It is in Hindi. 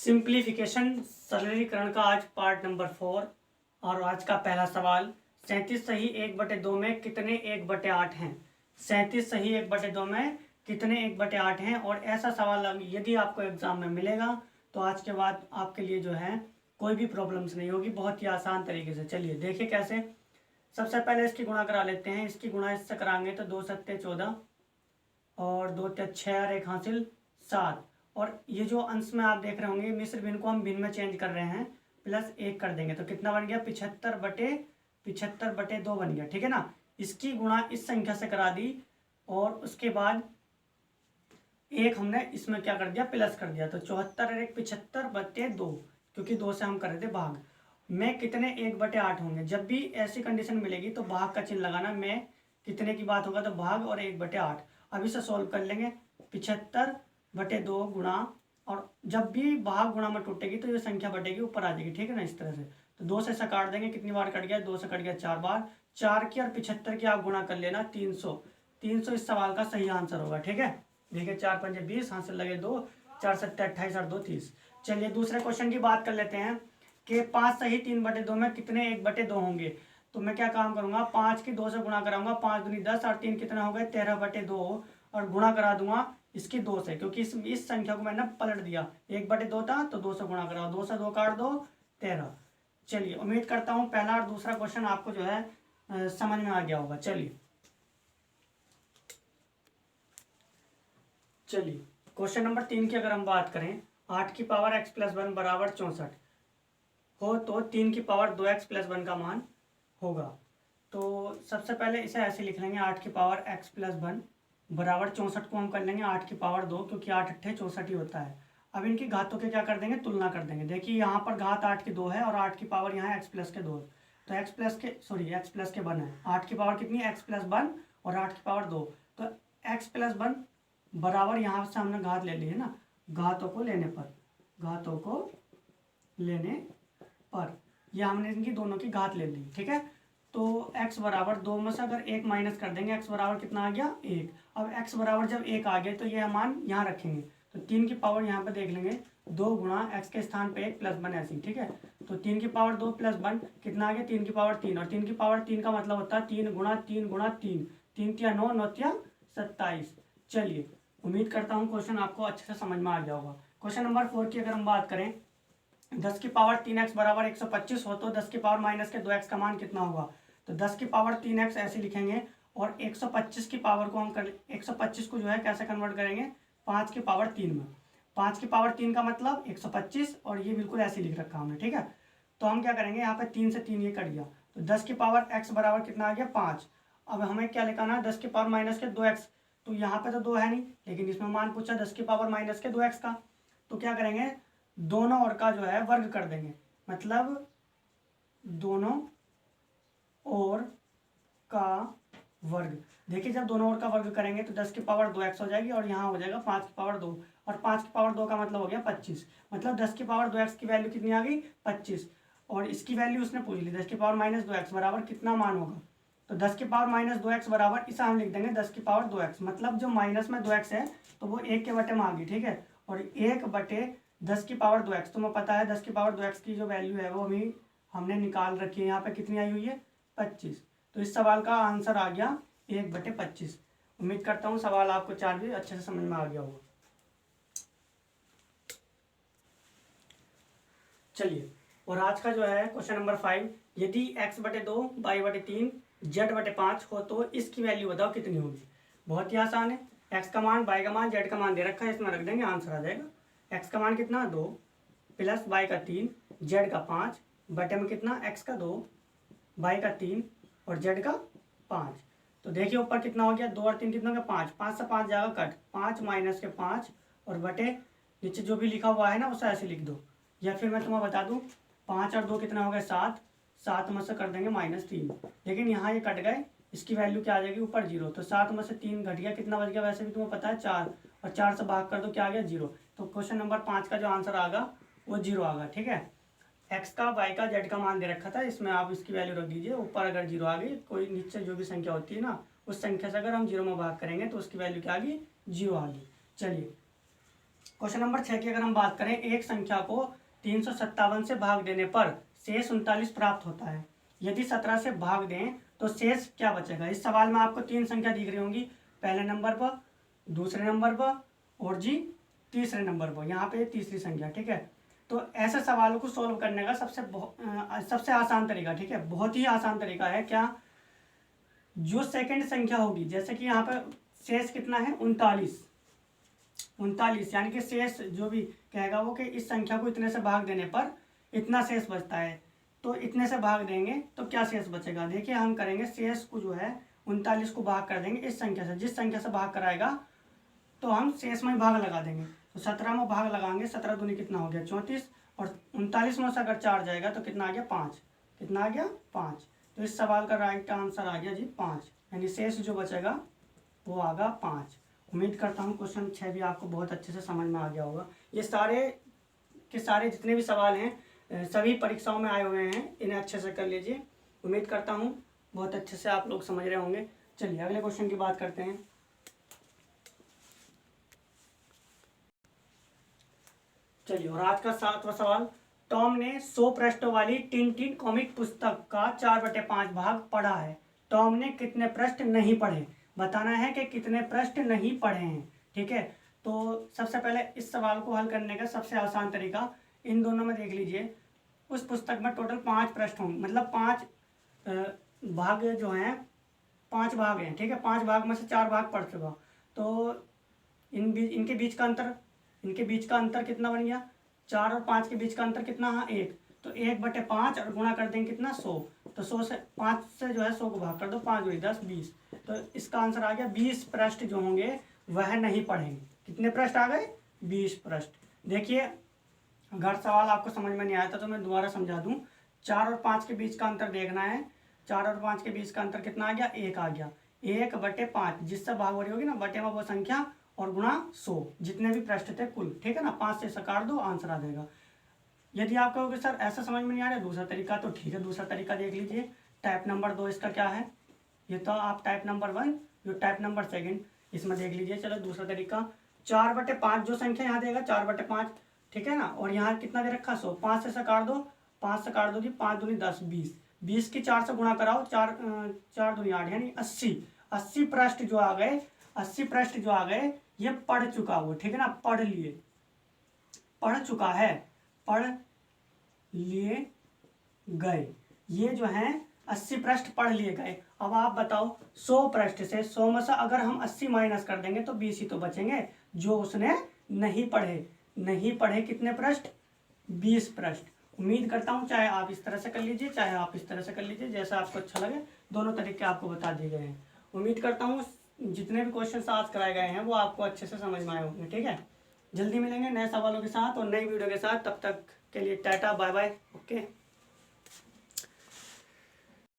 सिंप्लीफिकेशन सरलीकरण का आज पार्ट नंबर 4 और आज का पहला सवाल 37 सही 1/2 में कितने 1/8 हैं। 37 सही 1/2 में कितने 1/8 हैं। और ऐसा सवाल यदि आपको एग्जाम में मिलेगा तो आज के बाद आपके लिए जो है कोई भी प्रॉब्लम्स नहीं होगी, बहुत ही आसान तरीके से। चलिए देखिए कैसे। सबसे पहले इसकी गुणा करा लेते हैं। इसकी गुणा इससे कराएंगे तो 2 सत्ते 14 और 2 ते 6 और 1 हासिल 7। और ये जो अंश में आप देख रहे होंगे मिश्र भिन्न को हम भिन्न में चेंज कर रहे हैं, +1 कर देंगे तो कितना बन गया 75/2 बन गया। ठीक है ना। इसकी गुणा इस संख्या से करा दी और उसके बाद एक हमने इसमें क्या कर दिया प्लस कर दिया, तो 74 और 1 75/2, क्योंकि 2 से हम कर रहे थे भाग में कितने 1/8 होंगे। जब भी ऐसी कंडीशन मिलेगी तो भाग का चिन्ह लगाना, में कितने की बात होगा तो भाग और 1/8। अब इसे सॉल्व कर लेंगे। 75/2 गुणा, और जब भी भाग गुणा में टूटेगी तो ये संख्या बढ़ेगी ऊपर आ जाएगी। ठीक है ना, इस तरह से। तो 2 से काट देंगे, कितनी बार कट गया 2 से कट गया 4 बार। 4 की और 75 की आप गुणा कर लेना 300 इस सवाल का सही आंसर होगा। ठीक है, देखिए 4 पंजे 20, हाथ से लगे 2, 4 सत्ते 28 और 2 30। चलिए दूसरे क्वेश्चन की बात कर लेते हैं कि 5 सही 3/2 में कितने 1/2 होंगे। तो मैं क्या काम करूंगा, 5 की 2 से गुणा कराऊंगा, 5 दूनी 10 और 3 कितने हो गए 13/2, और गुणा करा दूंगा इसकी 2 से, क्योंकि इस संख्या को मैंने पलट दिया। 1/2 था तो 2 से गुणा कराओ, 2 से 2 काट दो 13। चलिए उम्मीद करता हूँ पहला और दूसरा क्वेश्चन आपको जो है समझ में आ गया होगा। चलिए क्वेश्चन नंबर 3 की अगर हम बात करें, 8 की पावर x+1 बराबर 64 हो तो 3 की पावर 2x+1 का मान होगा। तो सबसे पहले इसे ऐसे लिख लेंगे, 8 की पावर x+1 बराबर 64 को हम कर लेंगे 8 की पावर 2, क्योंकि 8 अट्ठे 64 ही होता है। अब इनकी घातों के क्या कर देंगे, तुलना कर देंगे। देखिए यहाँ पर घात 8 की 2 है और 8 की पावर यहाँ x+2 है, तो x+1 है। 8 की पावर कितनी है x+1 और 8 की पावर 2, तो x+1 बराबर यहाँ से हमने घात ले ली है ना, घातों को लेने पर यह हमने इनकी दोनों की घात ले ली। ठीक है, तो x बराबर 2 में से अगर 1 माइनस कर देंगे, x बराबर कितना आ गया 1। अब x बराबर जब 1 आ गया तो यह मान यहाँ रखेंगे, तो 3 की पावर यहाँ पे देख लेंगे 2 गुणा x के स्थान पे 1 + 1 ऐसी। ठीक है, तो 3 की पावर 2 + 1 कितना आ गया 3 की पावर 3, और 3 की पावर 3 का मतलब होता है 3 गुणा 3 गुणा 3, 3 तिया 9, 9 तिया 27। चलिए उम्मीद करता हूँ क्वेश्चन आपको अच्छे से समझ में आ गया होगा। क्वेश्चन नंबर 4 की अगर हम बात करें, 10 की पावर 3x बराबर 125 हो तो 10 की पावर माइनस के 2x का मान कितना होगा। तो 10 की पावर 3x ऐसे लिखेंगे, और 125 की पावर को हम 125 को जो है कैसे कन्वर्ट करेंगे 5 की पावर 3 में। 5 की पावर 3 का मतलब 125, और ये बिल्कुल ऐसे लिख रखा हमने। ठीक है, तो हम क्या करेंगे, यहाँ पे 3 से 3 ये कट गया, तो 10 की पावर x बराबर कितना आ गया 5। अब हमें क्या लिखाना है, 10 की पावर माइनस के 2x, तो यहाँ पे तो 2 है नहीं, लेकिन इसमें मान पूछा 10 की पावर माइनस के 2x का, तो क्या करेंगे दोनों ओर का जो है वर्ग कर देंगे, मतलब दोनों ओर का वर्ग। देखिए जब दोनों ओर का वर्ग करेंगे तो 10 की पावर 2x हो जाएगी, और यहाँ हो जाएगा 5 की पावर 2, और 5 की पावर 2 का मतलब हो गया 25। मतलब 10 की पावर 2x की वैल्यू कितनी आ गई 25, और इसकी वैल्यू उसने पूछ ली 10 की पावर माइनस 2x बराबर कितना मान होगा। तो 10 की पावर माइनस 2x बराबर इसे हम लिख देंगे 10 की पावर 2x, मतलब जो माइनस में 2x है तो वो 1 के बटे में आ गई। ठीक है, और 1/10 की पावर 2x, तुम्हें पता है 10 की पावर 2x की जो वैल्यू है वो हमने निकाल रखी है, यहाँ पे कितनी आई हुई है 25। तो इस सवाल का आंसर आ गया 1/25। उम्मीद करता हूँ सवाल आपको 4 भी अच्छे से समझ में आ गया होगा। चलिए, और आज का जो है क्वेश्चन नंबर 5, यदि x/2 y/3 z/5 हो तो इसकी वैल्यू बताओ कितनी होगी। बहुत ही आसान है, x का मान y का मान z का मान दे रखा है, इसमें रख देंगे आंसर आ जाएगा। x का मान कितना 2 प्लस y का 3 z का 5 बटे में कितना x का 2 y का 3 और z का 5। तो देखिए ऊपर कितना हो गया 2 और 3 कितना हो गया 5, 5 से 5 जाएगा कट, 5 माइनस के 5 और बटे नीचे जो भी लिखा हुआ है ना उसे ऐसे लिख दो, या फिर मैं तुम्हें बता दूं 5 और 2 कितना हो गया 7, 7 में से कर देंगे -3, लेकिन यहाँ ये कट गए, इसकी वैल्यू क्या आ जाएगी ऊपर 0, तो 7 में से 3 घट गया, कितना बच गया वैसे भी तुम्हें पता है 4, और 4 से भाग कर दो क्या आ गया 0। तो क्वेश्चन नंबर 5 का जो आंसर आएगा वो 0 आएगा। ठीक है, x का y का z का मान दे रखा था, इसमें आप इसकी वैल्यू रख दीजिए, ऊपर अगर 0 आ गई, कोई नीचे जो भी संख्या होती है ना उस संख्या से अगर हम 0 में भाग करेंगे तो उसकी वैल्यू क्या आ गई 0 आ गई। चलिए क्वेश्चन नंबर 6 की अगर हम बात करें, एक संख्या को 357 से भाग देने पर शेष 39 प्राप्त होता है। यदि 17 से भाग दें तो शेष क्या बचेगा। इस सवाल में आपको 3 संख्या दिख रही होंगी, पहले नंबर पर, दूसरे नंबर पर और जी तीसरे नंबर पर। यहाँ पे तीसरी संख्या, ठीक है। तो ऐसे सवालों को सोल्व करने का सबसे आसान तरीका, ठीक है, बहुत ही आसान तरीका है क्या, जो सेकंड संख्या होगी, जैसे कि यहाँ पर शेष कितना है 39, यानी कि शेष जो भी कहेगा वो कि इस संख्या को इतने से भाग देने पर इतना शेष बचता है, तो इतने से भाग देंगे तो क्या शेष बचेगा। देखिए हम करेंगे, शेष को जो है 39 को भाग कर देंगे इस संख्या से, जिस संख्या से भाग कराएगा तो हम शेष में भाग लगा देंगे। तो 17 में भाग लगाएंगे, 17 दूनी कितना हो गया 34, और 39 में से अगर 4 जाएगा तो कितना आ गया 5, कितना आ गया 5। तो इस सवाल का राइट आंसर आ गया जी 5, यानी शेष जो बचेगा वो आगा 5। उम्मीद करता हूँ क्वेश्चन 6 भी आपको बहुत अच्छे से समझ में आ गया होगा। ये सारे के सारे जितने भी सवाल हैं सभी परीक्षाओं में आए हुए हैं, इन्हें अच्छे से कर लीजिए। उम्मीद करता हूँ बहुत अच्छे से आप लोग समझ रहे होंगे। चलिए अगले क्वेश्चन की बात करते हैं। चलिए, और आज का 7वां सवाल, टॉम ने 100 पृष्ठों वाली टिन कॉमिक पुस्तक का 4/5 भाग पढ़ा है। टॉम ने कितने पृष्ठ नहीं पढ़े, बताना है कि कितने पृष्ठ नहीं पढ़े हैं, ठीक है। तो सबसे पहले इस सवाल को हल करने का सबसे आसान तरीका, इन दोनों में देख लीजिए, उस पुस्तक में टोटल 5 पृष्ठ होंगे, मतलब 5 भाग जो हैं, 5 भाग हैं, ठीक है। 5 भाग में से 4 भाग पढ़ चुका, तो इनके बीच का अंतर कितना बन गया, 4 और 5 के बीच का अंतर कितना, हाँ 1, तो 1/5 और गुणा कर देंगे कितना 100, तो 100 से 5 से जो है 100 को भाग कर दो, 5 2 10 20, तो इसका आंसर आ गया 20 पृष्ठ जो होंगे वह नहीं पढ़ेंगे। कितने पृष्ठ आ गए 20 पृष्ठ। देखिए अगर सवाल आपको समझ में नहीं आया था तो मैं दोबारा समझा दूं, 4 और 5 के बीच का अंतर देखना है, 4 और 5 के बीच का अंतर कितना आ गया 1 आ गया, 1/5 जिससे भाग हो रही होगी ना, बटे में वो संख्या और गुणा 100, जितने भी पृष्ठ थे कुल, ठीक है ना, 5 से सकार दो आंसर आ जाएगा। यदि आप कहोगे सर ऐसा समझ में नहीं आ रहा दूसरा तरीका, तो ठीक है दूसरा तरीका देख लीजिए। टाइप नंबर 2 इसका क्या है, ये तो आप टाइप नंबर 1, जो टाइप नंबर 2 इसमें देख लीजिए। चलो दूसरा तरीका, 4/5 जो संख्या यहाँ देगा 4/5, ठीक है ना, और यहाँ कितना दे रखा 100, 5 से सकार दो, 5 सकार दो जी, 5 दूनी 10 20, 20 की 4 से गुणा कराओ, 4 दूनी 8 यानी 80 पृष्ठ जो आ गए, 80 पृष्ठ जो आ गए ये पढ़ चुका वो, ठीक है ना, पढ़ चुका है, पढ़ लिए गए, ये जो है 80 पृष्ठ पढ़ लिए गए। अब आप बताओ 100 पृष्ठ से 100 में से अगर हम 80 माइनस कर देंगे तो 20 ही तो बचेंगे जो उसने नहीं पढ़े कितने पृष्ठ 20 पृष्ठ। उम्मीद करता हूँ चाहे आप इस तरह से कर लीजिए चाहे आप इस तरह से कर लीजिए, जैसा आपको अच्छा लगे, दोनों तरीके आपको बता दिए गए हैं। उम्मीद करता हूँ जितने भी क्वेश्चन आज कराए गए हैं वो आपको अच्छे से समझ में आए होंगे, ठीक है। जल्दी मिलेंगे नए सवालों के साथ और नई वीडियो के साथ, तब तक के लिए टाटा बाय बाय, ओके।